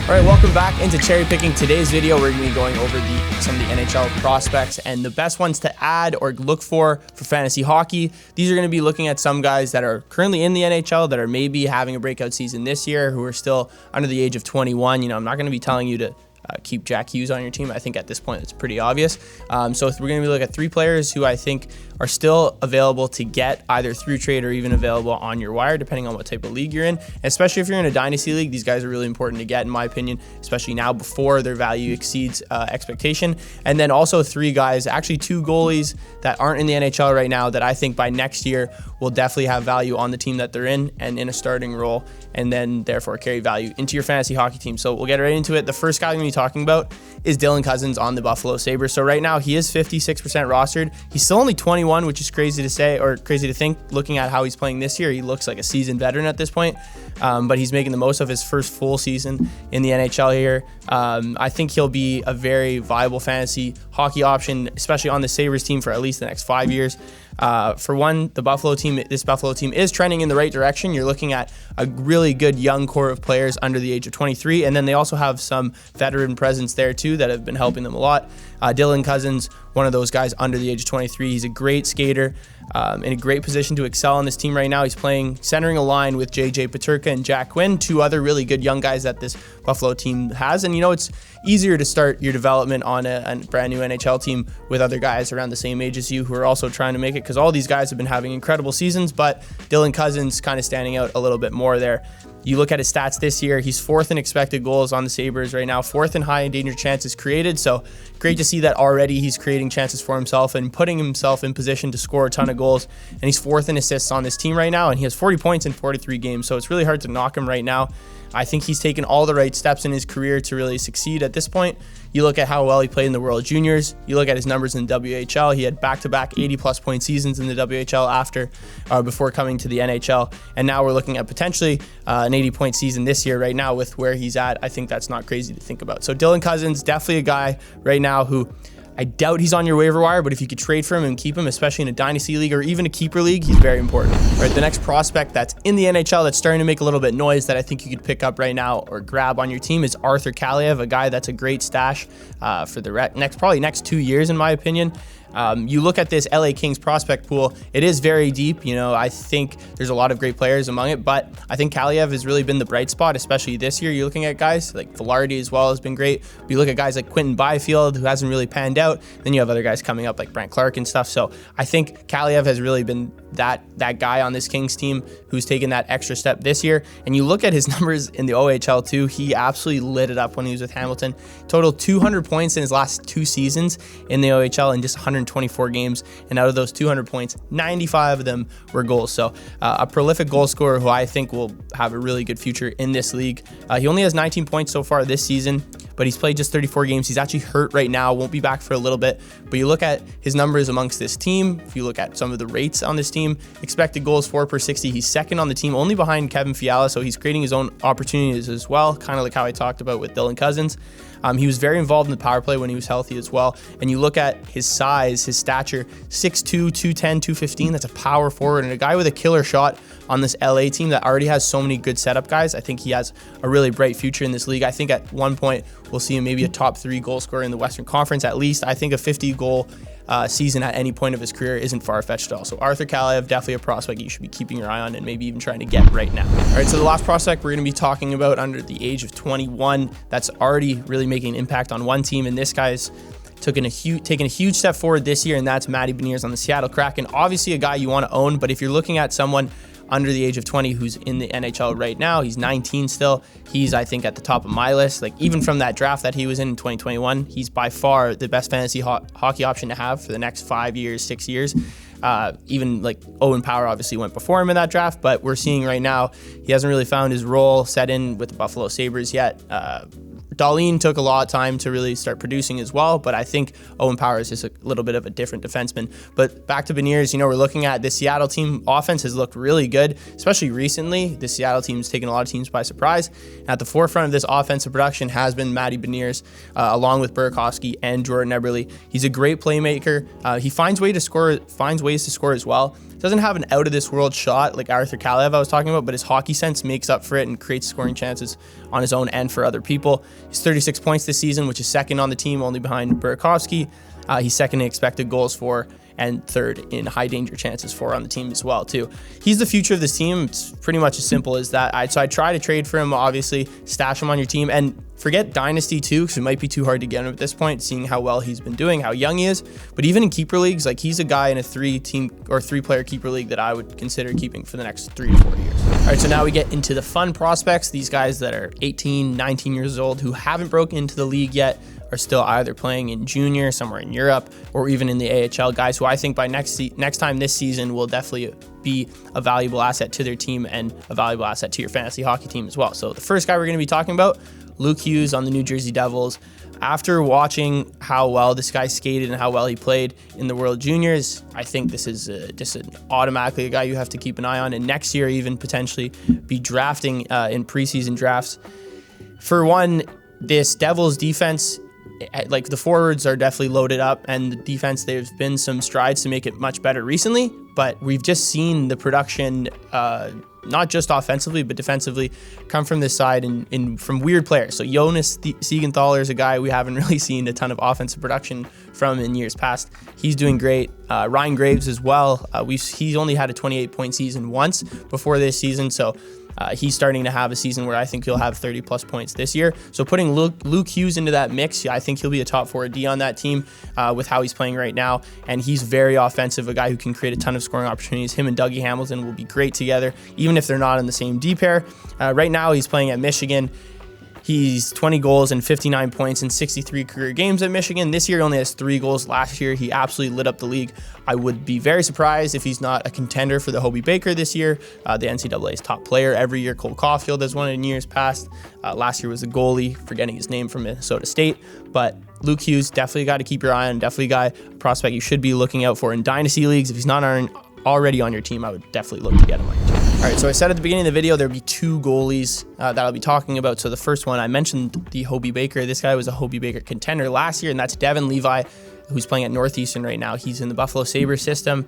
All right, welcome back into Cherry Picking. Today's video, we're going to be going over some of the NHL prospects and the best ones to add or look for fantasy hockey. These are going to be looking at some guys that are currently in the NHL that are maybe having a breakout season this year, who are still under the age of 21. You know, I'm not going to be telling you to keep Jack Hughes on your team. I think at this point it's pretty obvious. So we're going to be looking at 3 players who I think are still available to get either through trade or even available on your wire, depending on what type of league you're in. Especially if you're in a dynasty league, these guys are really important to get, in my opinion, especially now before their value exceeds expectation. And then also 3 guys, actually 2 goalies that aren't in the NHL right now that I think by next year will definitely have value on the team that they're in and in a starting role, and then therefore carry value into your fantasy hockey team. So we'll get right into it. The first guy I'm going to be talking about is Dylan Cozens on the Buffalo Sabres. So right now he is 56% rostered. He's still only 21, which is crazy to say, or crazy to think, looking at how he's playing this year. He looks like a seasoned veteran at this point, but he's making the most of his first full season in the NHL here. I think he'll be a very viable fantasy hockey option, especially on the Sabres team for at least the next 5 years. For one, this Buffalo team is trending in the right direction. You're looking at a really good young core of players under the age of 23, and then they also have some veteran presence there too that have been helping them a lot. Dylan Cozens, one of those guys under the age of 23. He's a great skater, in a great position to excel on this team right now. He's playing centering a line with JJ Peterka and Jack Quinn, 2 other really good young guys that this Buffalo team has. And you know, it's easier to start your development on a brand new NHL team with other guys around the same age as you who are also trying to make it, because all these guys have been having incredible seasons, but Dylan Cozens kind of standing out a little bit more there. You look at his stats this year, he's 4th in expected goals on the Sabres right now, 4th in high and danger chances created. So great to see that already he's creating chances for himself and putting himself in position to score a ton of goals. And he's 4th in assists on this team right now, and he has 40 points in 43 games. So it's really hard to knock him right now. I think he's taken all the right steps in his career to really succeed at this point. You look at how well he played in the World Juniors. You look at his numbers in the WHL. He had back-to-back 80-plus point seasons in the WHL before coming to the NHL. And now we're looking at potentially an 80-point season this year right now with where he's at. I think that's not crazy to think about. So Dylan Cozens, definitely a guy right now who I doubt he's on your waiver wire, but if you could trade for him and keep him, especially in a dynasty league or even a keeper league, he's very important. All right, the next prospect that's in the NHL that's starting to make a little bit noise that I think you could pick up right now or grab on your team is Arthur Kaliyev, a guy that's a great stash for the next 2 years, in my opinion. You look at this LA Kings prospect pool, it is very deep. You know, I think there's a lot of great players among it, but I think Kaliyev has really been the bright spot, especially this year. You're looking at guys like Velarde as well has been great. But you look at guys like Quentin Byfield, who hasn't really panned out. Then you have other guys coming up like Brant Clark and stuff. So I think Kaliyev has really been that guy on this Kings team who's taken that extra step this year. And you look at his numbers in the OHL too, he absolutely lit it up when he was with Hamilton. Total 200 points in his last 2 seasons in the OHL in just 124 games. And out of those 200 points, 95 of them were goals. So a prolific goal scorer who I think will have a really good future in this league. He only has 19 points so far this season, but he's played just 34 games. He's actually hurt right now, won't be back for a little bit. But you look at his numbers amongst this team, if you look at some of the rates on this team, expected goals 4 per 60, he's 2nd on the team, only behind Kevin Fiala, so he's creating his own opportunities as well, kind of like how I talked about with Dylan Cozens. He was very involved in the power play when he was healthy as well. And you look at his size, his stature, 6'2", 210, 215. That's a power forward and a guy with a killer shot on this LA team that already has so many good setup guys. I think he has a really bright future in this league. I think at one point we'll see him maybe a top 3 goal scorer in the Western Conference at least. I think a 50-goal season at any point of his career isn't far-fetched at all. So Arthur Kaliyev, definitely a prospect you should be keeping your eye on and maybe even trying to get right now. All right, so the last prospect we're going to be talking about under the age of 21 that's already really making an impact on one team, and this guy's taking a huge step forward this year, and that's Matty Beniers on the Seattle Kraken. Obviously a guy you want to own, but if you're looking at someone under the age of 20 who's in the NHL right now, he's 19 still. He's, I think, at the top of my list. Like, even from that draft that he was in 2021, he's by far the best fantasy hockey option to have for the next 5 years, 6 years. Even like Owen Power obviously went before him in that draft, but we're seeing right now he hasn't really found his role set in with the Buffalo Sabres yet. Dahlin took a lot of time to really start producing as well, but I think Owen Power is just a little bit of a different defenseman. But back to Beniers, you know, we're looking at the Seattle team offense has looked really good, especially recently. The Seattle team's taken a lot of teams by surprise. At the forefront of this offensive production has been Matty Beniers, along with Burakovsky and Jordan Eberle. He's a great playmaker. He finds ways to score as well. doesn't have an out of this world shot like Arthur Kalev I was talking about, but his hockey sense makes up for it and creates scoring chances on his own and for other people. He's 36 points this season, which is second on the team, only behind Burakovsky. He's second in expected goals for and third in high danger chances for on the team as well too. He's the future of this team. It's pretty much as simple as that. So I try to trade for him, obviously, stash him on your team, and forget Dynasty too, because it might be too hard to get him at this point, seeing how well he's been doing, how young he is. But even in keeper leagues, like he's a guy in a 3-player keeper league that I would consider keeping for the next 3 to 4 years. All right, so now we get into the fun prospects. These guys that are 18, 19 years old who haven't broken into the league yet, are still either playing in junior, somewhere in Europe, or even in the AHL. Guys who I think by next time this season will definitely be a valuable asset to their team and a valuable asset to your fantasy hockey team as well. So the first guy we're going to be talking about, Luke Hughes on the New Jersey Devils. After watching how well this guy skated and how well he played in the World Juniors, I think this is just automatically a guy you have to keep an eye on, and next year even potentially be drafting in preseason drafts. For one, this Devils defense, like the forwards are definitely loaded up, and the defense, there's been some strides to make it much better recently, but we've just seen the production, not just offensively, but defensively, come from this side and from weird players. So Jonas Siegenthaler is a guy we haven't really seen a ton of offensive production from in years past. He's doing great. Ryan Graves as well. He's only had a 28-point season once before this season, so he's starting to have a season where I think he'll have 30-plus points this year. So putting Luke Hughes into that mix, I think he'll be a top 4 D on that team with how he's playing right now. And he's very offensive, a guy who can create a ton of scoring opportunities. Him and Dougie Hamilton will be great together, even if they're not in the same D pair. Right now, he's playing at Michigan. He's 20 goals and 59 points in 63 career games at Michigan. This year, he only has 3 goals. Last year, he absolutely lit up the league. I would be very surprised if he's not a contender for the Hobey Baker this year, the NCAA's top player every year. Cole Caulfield has won it in years past. Last year was a goalie, forgetting his name, from Minnesota State. But Luke Hughes, definitely got to keep your eye on. Definitely a prospect you should be looking out for in dynasty leagues. If he's not already on your team, I would definitely look to get him on your team. All right, so I said at the beginning of the video, there'll be 2 goalies that I'll be talking about. So the first one, I mentioned the Hobey Baker. This guy was a Hobey Baker contender last year, and that's Devin Levi, who's playing at Northeastern right now. He's in the Buffalo Sabres system.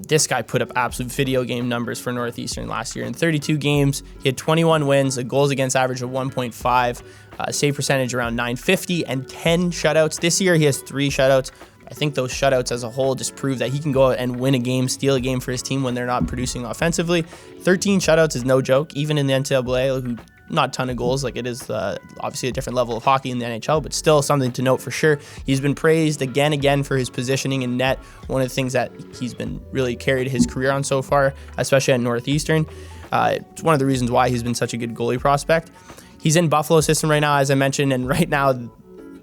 This guy put up absolute video game numbers for Northeastern last year. In 32 games, he had 21 wins, a goals against average of 1.5, save percentage around .950, and 10 shutouts. This year, he has 3 shutouts. I think those shutouts as a whole just prove that he can go out and win a game, steal a game for his team when they're not producing offensively. 13 shutouts is no joke, even in the NCAA, who not a ton of goals. Like, it is obviously a different level of hockey in the NHL, but still something to note for sure. He's been praised again for his positioning in net. One of the things that he's been really carried his career on so far, especially at Northeastern. It's one of the reasons why he's been such a good goalie prospect. He's in Buffalo's system right now, as I mentioned, and right now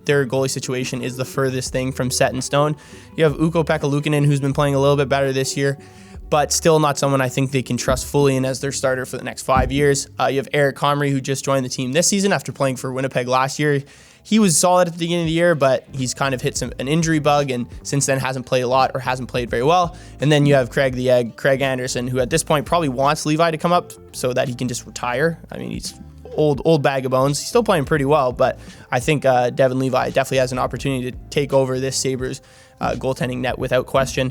their goalie situation is the furthest thing from set in stone. You have Ukko-Pekka Luukkonen, who's been playing a little bit better this year, but still not someone I think they can trust fully in as their starter for the next 5 years. You have Eric Comrie, who just joined the team this season after playing for Winnipeg last year. He was solid at the beginning of the year, but he's kind of hit an injury bug, and since then hasn't played a lot or hasn't played very well. And then you have Craig Anderson, who at this point probably wants Levi to come up so that he can just retire. I mean, he's old bag of bones. He's still playing pretty well, but I think Devin Levi definitely has an opportunity to take over this Sabres goaltending net without question.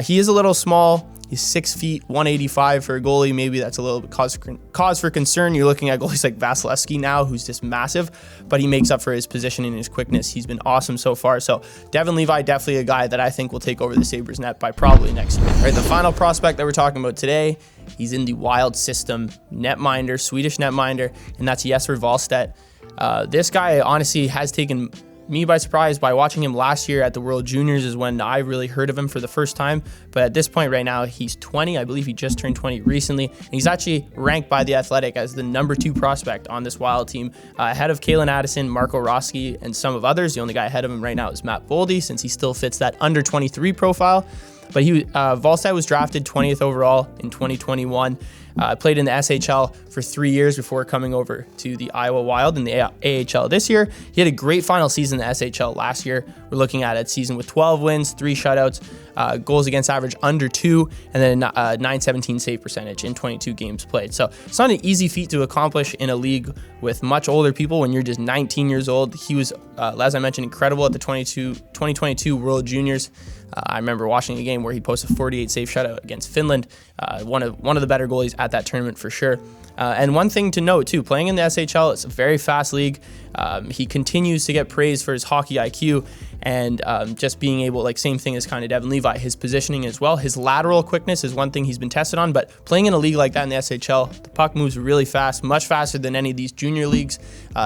He is a little small. He's 6 feet, 185 for a goalie. Maybe that's a little bit cause for concern. You're looking at goalies like Vasilevsky now, who's just massive, but he makes up for his positioning and his quickness. He's been awesome so far. So Devin Levi, definitely a guy that I think will take over the Sabres net by probably next year. All right, the final prospect that we're talking about today, he's in the Wild system, netminder, Swedish netminder, and that's Jesper Wallstedt. This guy honestly has taken me by surprise. By watching him last year at the World Juniors is when I really heard of him for the first time. But at this point right now, he's 20. I believe he just turned 20 recently. And he's actually ranked by The Athletic as the #2 prospect on this Wild team, ahead of Kalen Addison, Marco Rossi, and some of others. The only guy ahead of him right now is Matt Boldy, since he still fits that under 23 profile. But Wallstedt was drafted 20th overall in 2021. Played in the SHL for 3 years before coming over to the Iowa Wild in the AHL this year. He had a great final season in the SHL last year. We're looking at a season with 12 wins, 3 shutouts, goals against average under 2, and then a .917 save percentage in 22 games played. So it's not an easy feat to accomplish in a league with much older people when you're just 19 years old. He was, as I mentioned, incredible at the 2022 World Juniors. I remember watching a game where he posted a 48 save shutout against Finland, one of the better goalies at that tournament for sure. And one thing to note too, playing in the SHL, it's a very fast league. He continues to get praised for his hockey IQ and just being able, like same thing as kind of Devin Levi, his positioning as well. His lateral quickness is one thing he's been tested on, but playing in a league like that in the SHL, the puck moves really fast, much faster than any of these junior leagues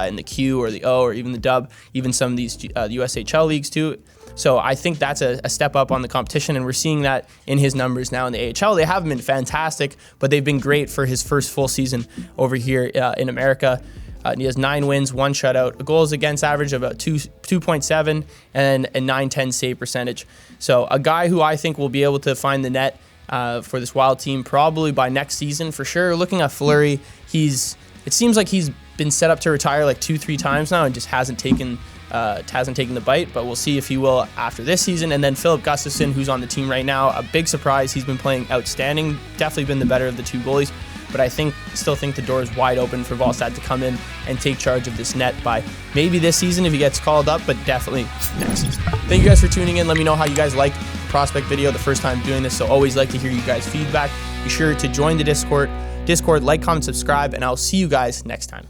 in the Q or the O or even the Dub, even some of these USHL leagues too. So I think that's a step up on the competition, and we're seeing that in his numbers now in the AHL. They haven't been fantastic, but they've been great for his first full season over here in America. He has 9 wins, 1 shutout, a goals against average of about 2.7, and a .910 save percentage. So a guy who I think will be able to find the net for this Wild team probably by next season for sure. Looking at Fleury, it seems like he's been set up to retire like 2-3 times now and just hasn't taken the bite, but we'll see if he will after this season. And then Philip Gustafsson, who's on the team right now, a big surprise. He's been playing outstanding, definitely been the better of the 2 goalies, but I still think the door is wide open for Volstad to come in and take charge of this net by maybe this season if he gets called up, but definitely next season. Thank you guys for tuning in. Let me know how you guys liked the prospect video the first time doing this, so always like to hear you guys' feedback. Be sure to join the Discord, like, comment, subscribe, and I'll see you guys next time.